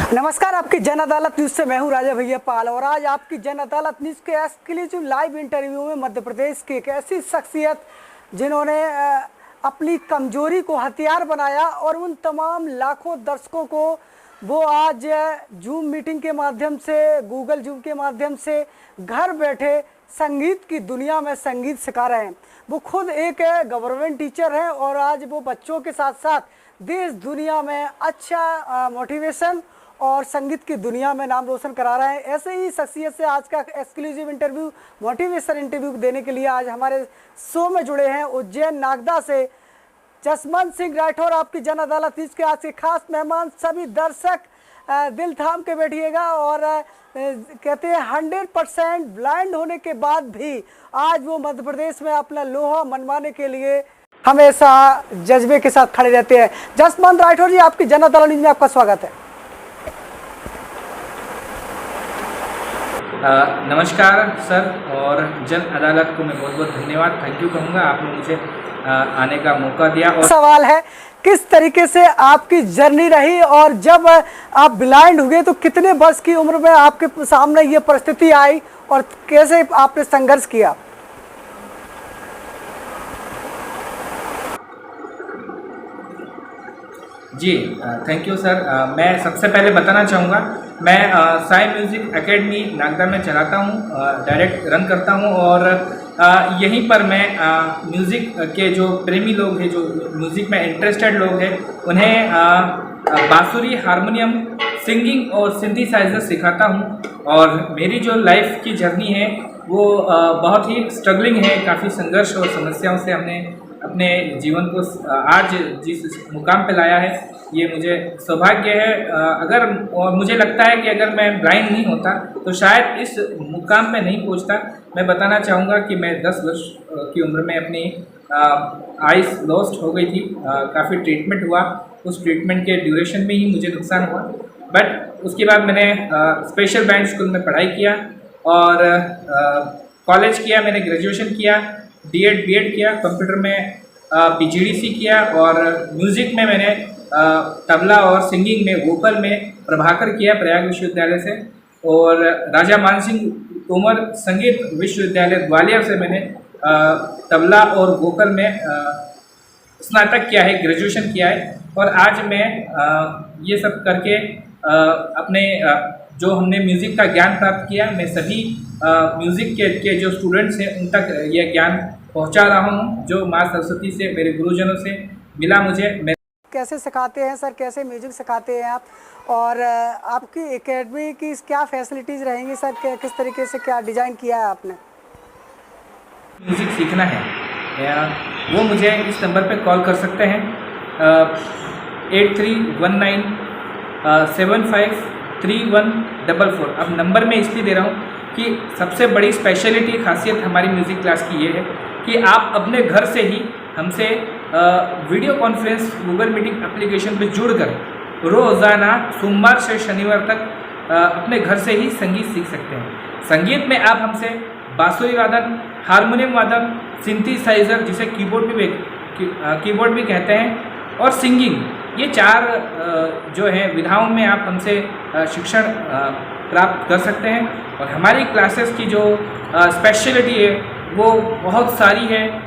नमस्कार, आपकी जन अदालत न्यूज़ से मैं हूं राजा भैया पाल। और आज आपकी जन अदालत न्यूज़ के एक्सक्लूसिव लाइव इंटरव्यू में मध्य प्रदेश की एक ऐसी शख्सियत जिन्होंने अपनी कमजोरी को हथियार बनाया और उन तमाम लाखों दर्शकों को वो आज जूम मीटिंग के माध्यम से, गूगल जूम के माध्यम से घर बैठे संगीत की दुनिया में संगीत सिखा रहे हैं। वो खुद एक गवर्नमेंट टीचर हैं और आज वो बच्चों के साथ साथ देश दुनिया में अच्छा मोटिवेशन और संगीत की दुनिया में नाम रोशन करा रहे हैं। ऐसे ही शख्सियत से आज का एक्सक्लूसिव इंटरव्यू, मोटिवेशन इंटरव्यू देने के लिए आज हमारे शो में जुड़े हैं उज्जैन नागदा से जसवंत सिंह राठौर। आपकी जन अदालत न्यूज़ के आज के खास मेहमान। सभी दर्शक दिल थाम के बैठिएगा और कहते हैं 100% ब्लाइंड होने के बाद भी आज वो मध्य प्रदेश में अपना लोहा मनवाने के लिए हमेशा जज्बे के साथ खड़े रहते हैं। जसवंत राठौर जी, आपकी जन अदालत न्यूज़ में आपका स्वागत है। नमस्कार सर, और जन अदालत को मैं बहुत बहुत धन्यवाद, थैंक यू कहूँगा। आपने मुझे आने का मौका दिया। और सवाल है, किस तरीके से आपकी जर्नी रही और जब आप ब्लाइंड हुए तो कितने वर्ष की उम्र में आपके सामने ये परिस्थिति आई और कैसे आपने संघर्ष किया? जी थैंक यू सर। मैं सबसे पहले बताना चाहूँगा, मैं साई म्यूज़िक एकेडमी नागदा में चलाता हूँ, डायरेक्ट रन करता हूँ। और यहीं पर मैं म्यूज़िक के जो प्रेमी लोग हैं, जो म्यूज़िक में इंटरेस्टेड लोग हैं, उन्हें बांसुरी, हारमोनियम, सिंगिंग और सिंथेसाइजर सिखाता हूँ। और मेरी जो लाइफ की जर्नी है वो बहुत ही स्ट्रगलिंग है। काफ़ी संघर्ष और समस्याओं से हमने अपने जीवन को आज जिस मुकाम पे लाया है, ये मुझे सौभाग्य है। अगर और मुझे लगता है कि अगर मैं ब्लाइंड नहीं होता तो शायद इस मुकाम पे नहीं पहुंचता। मैं बताना चाहूँगा कि मैं 10 वर्ष की उम्र में अपनी आइस लॉस्ट हो गई थी। काफ़ी ट्रीटमेंट हुआ, उस ट्रीटमेंट के ड्यूरेशन में ही मुझे नुकसान हुआ। बट उसके बाद मैंने स्पेशल बैंड स्कूल में पढ़ाई किया और कॉलेज किया, मैंने ग्रेजुएशन किया, डीएड बीएड किया, कंप्यूटर में पीजीडीसी किया। और म्यूज़िक में मैंने तबला और सिंगिंग में, वोकल में प्रभाकर किया प्रयाग विश्वविद्यालय से। और राजा मानसिंह तोमर संगीत विश्वविद्यालय ग्वालियर से मैंने तबला और वोकल में स्नातक किया है, ग्रेजुएशन किया है। और आज मैं ये सब करके अपने जो हमने म्यूज़िक का ज्ञान प्राप्त किया, मैं सभी म्यूज़िक के जो स्टूडेंट्स हैं उन तक यह ज्ञान पहुंचा रहा हूं, जो माँ सरस्वती से, मेरे गुरुजनों से मिला मुझे। कैसे सिखाते हैं सर, कैसे म्यूजिक सिखाते हैं आप, और आपकी एकेडमी की क्या फैसिलिटीज़ रहेंगी सर, किस तरीके से क्या डिज़ाइन किया है आपने? म्यूज़िक सीखना है वो मुझे इस नंबर पे कॉल कर सकते हैं 8319753144। अब नंबर मैं इसलिए दे रहा हूँ कि सबसे बड़ी स्पेशलिटी, खासियत हमारी म्यूज़िक क्लास की ये है कि आप अपने घर से ही हमसे video conference Google meeting application पे जुड़कर रोज़ाना सोमवार से शनिवार तक अपने घर से ही संगीत सीख सकते हैं। संगीत में आप हमसे बांसुरी वादन, हारमोनियम वादन, सिंथेसाइजर जिसे कीबोर्ड भी कहते हैं, और सिंगिंग, ये 4 जो है विधाओं में आप हमसे शिक्षण प्राप्त कर सकते हैं। और हमारी क्लासेस की जो स्पेशलिटी है वो बहुत सारी है।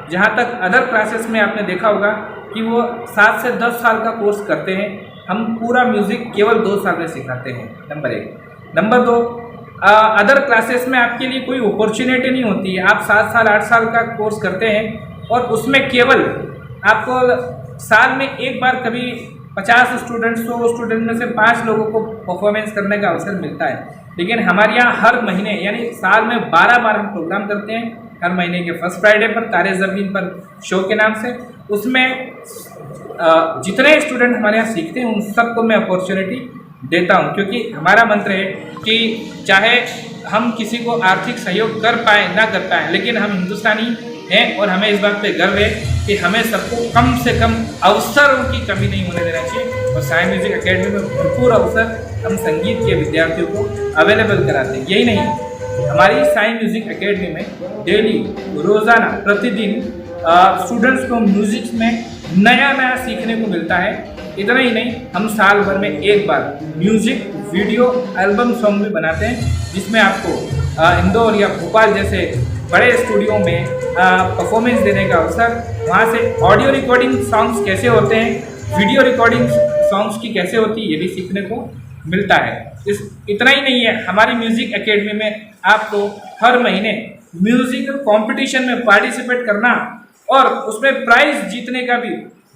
जहाँ तक अदर क्लासेस में आपने देखा होगा कि वो 7 से 10 साल का कोर्स करते हैं, हम पूरा म्यूज़िक केवल 2 साल में सिखाते हैं, नंबर 1। नंबर 2, अदर क्लासेस में आपके लिए कोई अपॉर्चुनिटी नहीं होती है। आप 7 साल 8 साल का कोर्स करते हैं और उसमें केवल आपको साल में एक बार कभी 50 स्टूडेंट, 100 स्टूडेंट में से 5 लोगों को परफॉर्मेंस करने का अवसर मिलता है। लेकिन हमारे यहाँ हर महीने, यानी साल में 12 बार हम प्रोग्राम करते हैं। हर महीने के फर्स्ट फ्राइडे पर तारे ज़मीन पर शो के नाम से, उसमें जितने स्टूडेंट हमारे यहाँ सीखते हैं उन सबको मैं अपॉर्चुनिटी देता हूँ। क्योंकि हमारा मंत्र है कि चाहे हम किसी को आर्थिक सहयोग कर पाएँ ना कर पाएँ, लेकिन हम हिंदुस्तानी हैं और हमें इस बात पे गर्व है कि हमें सबको कम से कम अवसरों की कमी नहीं होने देना चाहिए। और साई म्यूज़िक एकेडमी में भरपूर अवसर हम संगीत के विद्यार्थियों को अवेलेबल कराते हैं। यही नहीं, हमारी साई म्यूज़िक एकेडमी में डेली, रोज़ाना, प्रतिदिन स्टूडेंट्स को म्यूज़िक में नया नया सीखने को मिलता है। इतना ही नहीं, हम साल भर में एक बार म्यूज़िक वीडियो एल्बम सॉन्ग भी बनाते हैं, जिसमें आपको इंदौर या भोपाल जैसे बड़े स्टूडियो में परफॉर्मेंस देने का अवसर, वहाँ से ऑडियो रिकॉर्डिंग सॉन्ग्स कैसे होते हैं, वीडियो रिकॉर्डिंग सॉन्ग्स की कैसे होती है, ये भी सीखने को मिलता है। इतना ही नहीं है, हमारी म्यूज़िक एकेडमी में आपको हर महीने म्यूज़िक कंपटीशन में पार्टिसिपेट करना और उसमें प्राइज़ जीतने का भी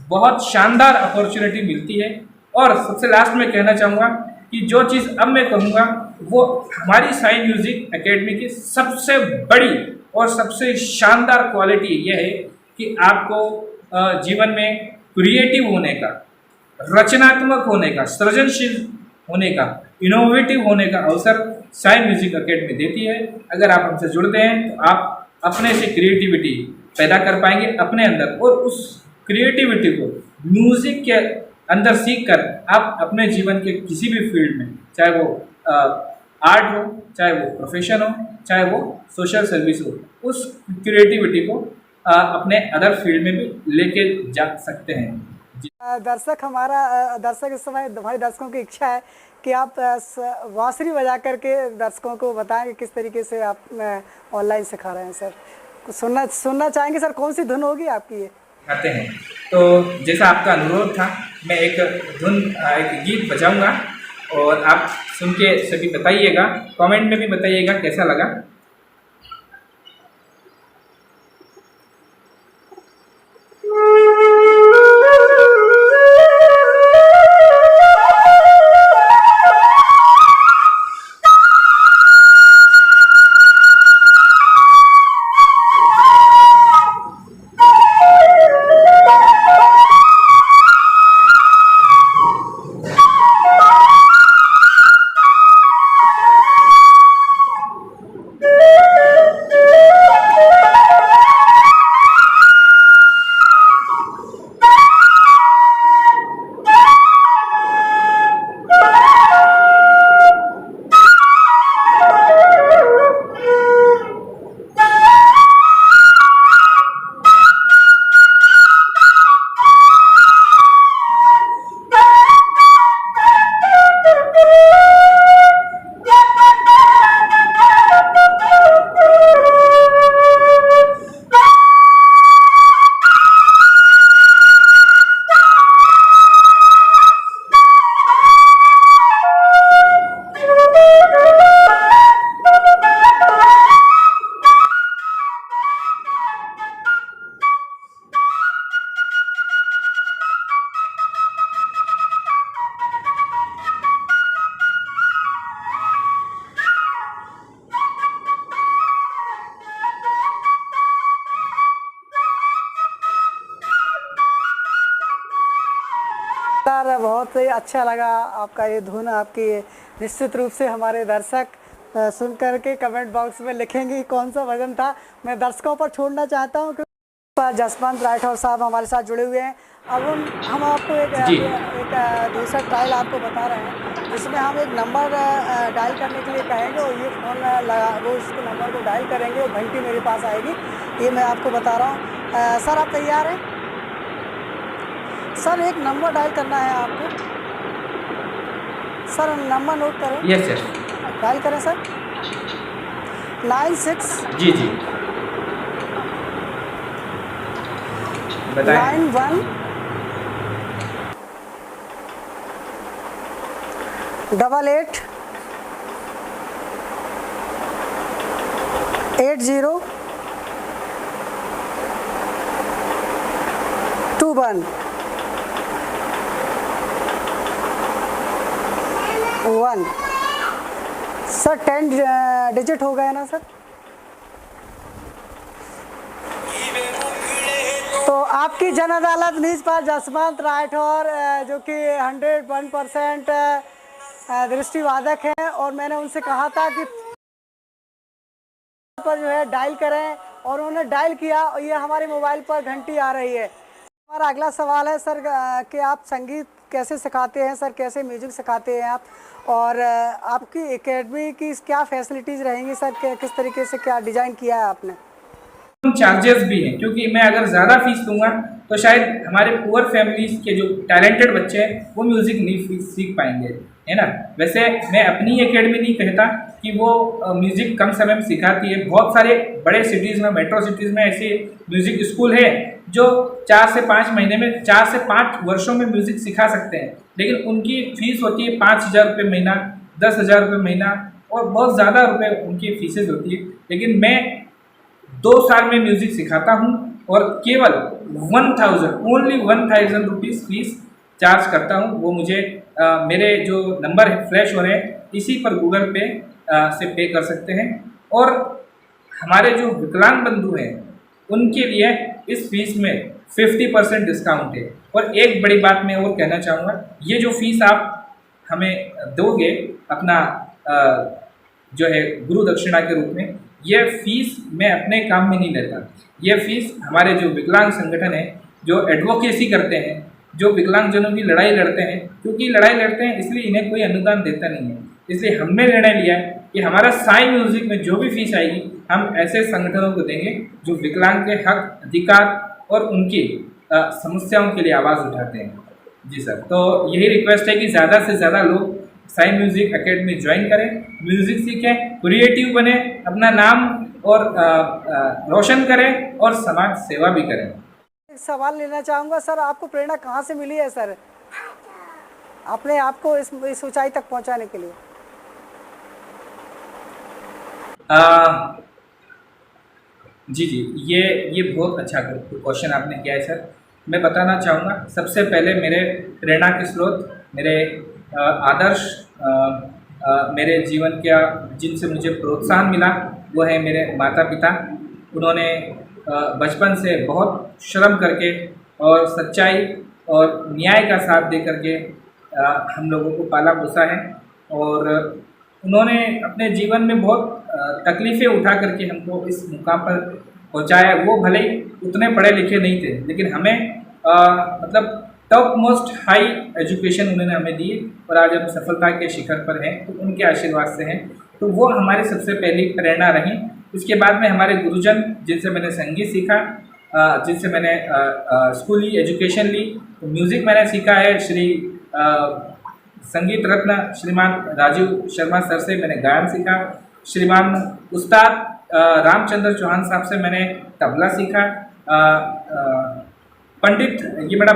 बहुत शानदार अपॉर्चुनिटी मिलती है। और सबसे लास्ट में कहना चाहूँगा कि जो चीज़ अब मैं कहूँगा वो हमारी साई म्यूज़िक एकेडमी की सबसे बड़ी और सबसे शानदार क्वालिटी यह है कि आपको जीवन में क्रिएटिव होने का, रचनात्मक होने का, सृजनशील होने का, इनोवेटिव होने का अवसर साई म्यूज़िक एकेडमी देती है। अगर आप हमसे जुड़ते हैं तो आप अपने से क्रिएटिविटी पैदा कर पाएंगे अपने अंदर, और उस क्रिएटिविटी को म्यूज़िक के अंदर सीख कर आप अपने जीवन के किसी भी फील्ड में, चाहे वो आर्ट हो, चाहे वो प्रोफेशन हो, चाहे वो सोशल सर्विस हो, उस क्रिएटिविटी को अपने अदर फील्ड में भी लेके जा सकते हैं। दर्शक इस समय हमारे दर्शकों की इच्छा है कि आप बांसुरी बजा करके दर्शकों को बताएं कि किस तरीके से आप ऑनलाइन सिखा रहे हैं सर। कुछ सुनना चाहेंगे सर, कौन सी धुन होगी आपकी ये? आते हैं तो जैसा आपका अनुरोध था, मैं एक गीत बजाऊंगा और आप सुन के सभी बताइएगा, कमेंट में भी बताइएगा कैसा लगा। सर बहुत ही अच्छा लगा आपका ये धुन। आपकी निश्चित रूप से हमारे दर्शक सुन करके कमेंट बॉक्स में लिखेंगे कौन सा भजन था। मैं दर्शकों पर छोड़ना चाहता हूँ कि जसवंत राठौर साहब हमारे साथ जुड़े हुए हैं। अब हम आपको एक दूसरा ट्रायल आपको बता रहे हैं, जिसमें हम एक नंबर डायल करने के लिए कहेंगे और ये फ़ोन वो इस नंबर को डायल करेंगे और घंटी मेरे पास आएगी। ये मैं आपको बता रहा हूँ। सर आप तैयार हैं? सर एक नंबर डायल करना है आपको। सर नंबर नोट करें। Yes sir. डायल करें सर। 96 जी जी बताएं। 91 88 80 21 1। सर 10 डिजिट हो गया ना सर? तो आपकी जन अदालत न्यूज़ पर जसवंत राठौर जो कि 101% दृष्टिबाधिक हैं, और मैंने उनसे कहा था कि पर जो है डायल करें, और उन्होंने डायल किया और ये हमारे मोबाइल पर घंटी आ रही है। हमारा अगला सवाल है सर कि आप संगीत कैसे सिखाते हैं सर, कैसे म्यूजिक सिखाते हैं आप, और आपकी एकेडमी की क्या फैसिलिटीज़ रहेंगी सर, किस तरीके से क्या डिज़ाइन किया है आपने? चार्जेस भी हैं, क्योंकि मैं अगर ज़्यादा फीस दूंगा तो शायद हमारे पुअर फैमिलीज के जो टैलेंटेड बच्चे हैं वो म्यूज़िक नहीं सीख पाएंगे, है ना। वैसे मैं अपनी एकेडमी नहीं कहता कि वो म्यूज़िक कम समय में सिखाती है। बहुत सारे बड़े सिटीज़ में, मेट्रो सिटीज़ में ऐसे म्यूज़िक स्कूल है जो 4 से 5 महीने में, 4 से 5 वर्षों में म्यूज़िक सिखा सकते हैं, लेकिन उनकी फ़ीस होती है 5,000 रुपये महीना, 10,000 रुपये महीना, और बहुत ज़्यादा रुपये उनकी फीसेज होती है। लेकिन मैं 2 साल में म्यूज़िक सिखाता हूँ और केवल 1,000 रुपीज़ फीस चार्ज करता हूँ। वो मुझे मेरे जो नंबर है फ्लैश हो रहे हैं इसी पर गूगल पे से पे कर सकते हैं। और हमारे जो विकलांग बंधु हैं उनके लिए इस फीस में 50% डिस्काउंट है। और एक बड़ी बात मैं और कहना चाहूँगा, ये जो फीस आप हमें दोगे अपना जो है गुरु दक्षिणा के रूप में, यह फीस मैं अपने काम में नहीं लेता। यह फीस हमारे जो विकलांग संगठन है, जो एडवोकेसी करते हैं, जो विकलांगजनों की लड़ाई लड़ते हैं, क्योंकि लड़ाई लड़ते हैं इसलिए इन्हें कोई अनुदान देता नहीं है, इसलिए हमने निर्णय लिया है कि हमारा साई म्यूज़िक में जो भी फीस आएगी हम ऐसे संगठनों को देंगे जो विकलांग के हक, अधिकार और उनकी समस्याओं के लिए आवाज़ उठाते हैं। जी सर, तो यही रिक्वेस्ट है कि ज़्यादा से ज़्यादा लोग साई म्यूज़िक एकेडमी ज्वाइन करें, म्यूज़िक सीखें, क्रिएटिव बने, अपना नाम और रोशन करें और समाज सेवा भी करें। एक सवाल लेना चाहूँगा सर, आपको प्रेरणा कहाँ से मिली है सर अपने आप को इस ऊंचाई तक पहुँचाने के लिए? जी, ये बहुत अच्छा क्वेश्चन आपने किया है सर। मैं बताना चाहूँगा, सबसे पहले मेरे प्रेरणा के स्रोत, मेरे आदर्श, मेरे जीवन का जिनसे मुझे प्रोत्साहन मिला वो है मेरे माता पिता। उन्होंने बचपन से बहुत श्रम करके और सच्चाई और न्याय का साथ दे करके हम लोगों को पाला पोसा है, और उन्होंने अपने जीवन में बहुत तकलीफ़ें उठा करके हमको इस मुकाम पर पहुंचाया। वो भले ही उतने पढ़े लिखे नहीं थे, लेकिन हमें मतलब टॉप मोस्ट हाई एजुकेशन उन्होंने हमें दी, और आज हम सफलता के शिखर पर हैं तो उनके आशीर्वाद से हैं। तो वो हमारी सबसे पहली प्रेरणा रही। उसके बाद में हमारे गुरुजन जिनसे मैंने संगीत सीखा, जिनसे मैंने स्कूली एजुकेशन ली, तो म्यूज़िक मैंने सीखा है श्री संगीत रत्न श्रीमान राजीव शर्मा सर से मैंने गायन सीखा। श्रीमान उस्ताद रामचंद्र चौहान साहब से मैंने तबला सीखा। पंडित, ये मेरा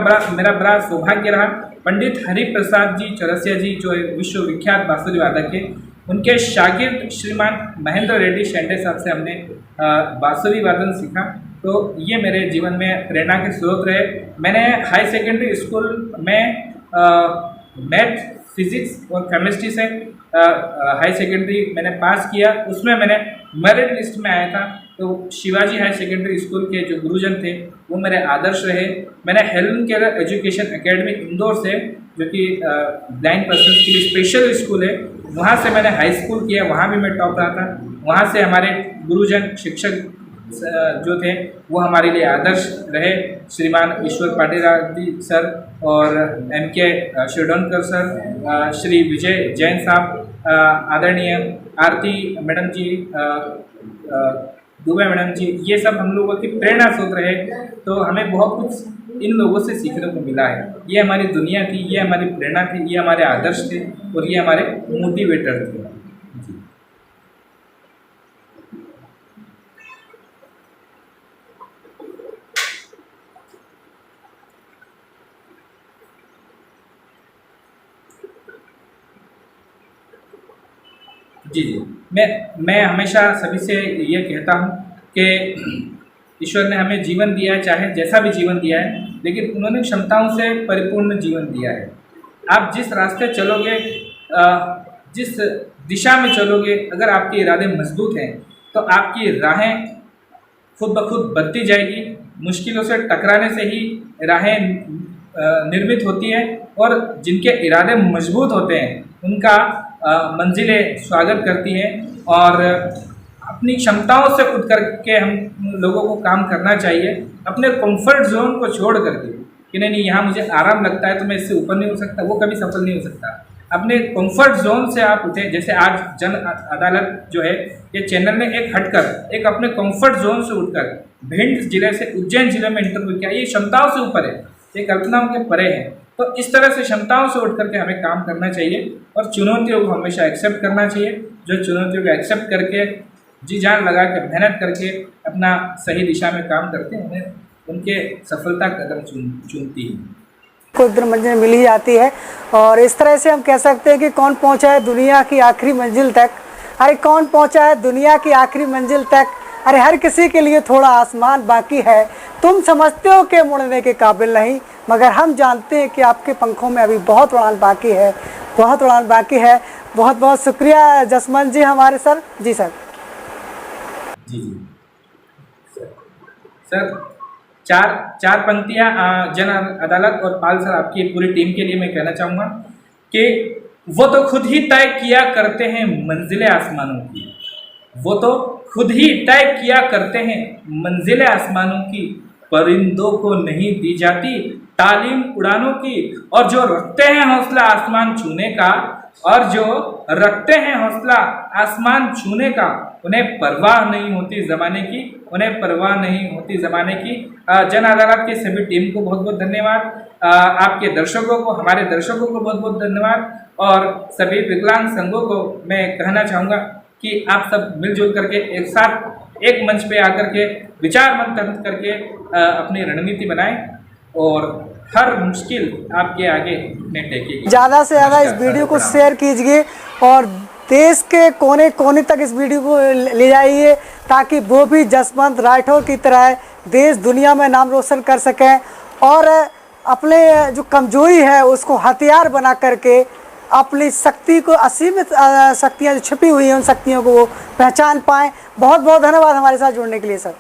बड़ा सौभाग्य रहा, पंडित हरिप्रसाद जी चौरसिया जी जो विश्वविख्यात बांसुरी वादक है, उनके शागिर्द श्रीमान महेंद्र रेड्डी शेंडे साहब से हमने बांसुरी वादन सीखा। तो ये मेरे जीवन में प्रेरणा के स्रोत रहे। मैंने हाई सेकेंडरी स्कूल में मैथ, फिजिक्स और केमिस्ट्री से हाई सेकेंडरी मैंने पास किया। उसमें मैंने मेरिट लिस्ट में आया था। तो शिवाजी हाई सेकेंडरी स्कूल के जो गुरुजन थे वो मेरे आदर्श रहे। मैंने Helen care education academy Indore से, जो कि ब्लाइंड पर्सन्स के लिए स्पेशल स्कूल है, वहाँ से मैंने हाई स्कूल किया, वहाँ भी मैं टॉप रहा था। वहाँ से हमारे गुरुजन शिक्षक जो थे वो हमारे लिए आदर्श रहे, श्रीमान ईश्वर पाटील सर और MK शिरडोनकर सर, श्री विजय जैन साहब, आदरणीय आरती मैडम जी, दुबे मैडम जी, ये सब हम लोगों की प्रेरणा स्रोत रहे। तो हमें बहुत कुछ इन लोगों से सीखने को मिला है। ये हमारी दुनिया थी, ये हमारी प्रेरणा थी, ये हमारे आदर्श थे और ये हमारे मोटिवेटर थे। जी, मैं हमेशा सभी से ये कहता हूँ कि ईश्वर ने हमें जीवन दिया है, चाहे जैसा भी जीवन दिया है, लेकिन उन्होंने क्षमताओं से परिपूर्ण जीवन दिया है। आप जिस रास्ते चलोगे, जिस दिशा में चलोगे, अगर आपके इरादे मजबूत हैं तो आपकी राहें खुद ब खुद बनती जाएगी। मुश्किलों से टकराने से ही राहें निर्मित होती हैं, और जिनके इरादे मजबूत होते हैं उनका मंजिलें स्वागत करती हैं। और अपनी क्षमताओं से उठ करके हम लोगों को काम करना चाहिए, अपने कंफर्ट जोन को छोड़ करके कि नहीं यहाँ मुझे आराम लगता है तो मैं इससे ऊपर नहीं हो सकता, वो कभी सफल नहीं हो सकता। अपने कंफर्ट जोन से आप उठे। जैसे आज जन अदालत जो है, ये चैनल ने एक हटकर, एक अपने कंफर्ट जोन से उठकर भिंड जिले से उज्जैन जिले में इंटरव्यू किया, ये क्षमताओं से ऊपर है, ये कल्पनाओं के परे है। तो इस तरह से क्षमताओं से उठ करके हमें काम करना चाहिए और चुनौतियों को हमेशा एक्सेप्ट करना चाहिए। जो चुनौतियों को एक्सेप्ट करके जी जान लगा के मेहनत करके अपना सही दिशा में काम करते हैं, उन्हें उनके सफलता कदम चूमती है। को इधर मंजिल मिल ही जाती है। और इस तरह से हम कह सकते हैं कि कौन पहुंचा है दुनिया की आखिरी मंजिल तक। अरे कौन पहुंचा है दुनिया की आखिरी मंजिल तक, अरे हर किसी के लिए थोड़ा आसमान बाकी है। तुम समझते हो कि मुड़ने के काबिल नहीं, मगर हम जानते हैं कि आपके पंखों में अभी बहुत उड़ान बाकी है, बहुत उड़ान बाकी है। बहुत बहुत शुक्रिया जसवंत जी हमारे सर। जी सर। जी सर, चार पंक्तियाँ जन अदालत और पाल सर आपकी पूरी टीम के लिए मैं कहना चाहूँगा कि वो तो खुद ही तय किया करते हैं मंजिलें आसमानों की, वो तो खुद ही तय किया करते हैं मंजिलें आसमानों की, परिंदों को नहीं दी जाती तालीम उड़ानों की, और जो रखते हैं हौसला आसमान छूने का, और जो रखते हैं हौसला आसमान छूने का, उन्हें परवाह नहीं होती ज़माने की, उन्हें परवाह नहीं होती ज़माने की। जन अदालत की सभी टीम को बहुत बहुत धन्यवाद, आपके दर्शकों को, हमारे दर्शकों को बहुत बहुत धन्यवाद, और सभी विकलांग संघों को मैं कहना चाहूँगा कि आप सब मिलजुल करके एक साथ एक मंच पे आकर के विचार मंथन करके अपनी रणनीति बनाएं और हर मुश्किल आपके आगे टेकेगी। ज़्यादा से ज़्यादा इस वीडियो को शेयर कीजिए और देश के कोने कोने तक इस वीडियो को ले जाइए, ताकि वो भी जसवंत राठौर की तरह देश दुनिया में नाम रोशन कर सकें और अपने जो कमजोरी है उसको हथियार बना करके अपनी शक्ति को, असीमित शक्तियाँ जो छिपी हुई हैं उन शक्तियों को वो पहचान पाएँ। बहुत बहुत धन्यवाद हमारे साथ जुड़ने के लिए सर।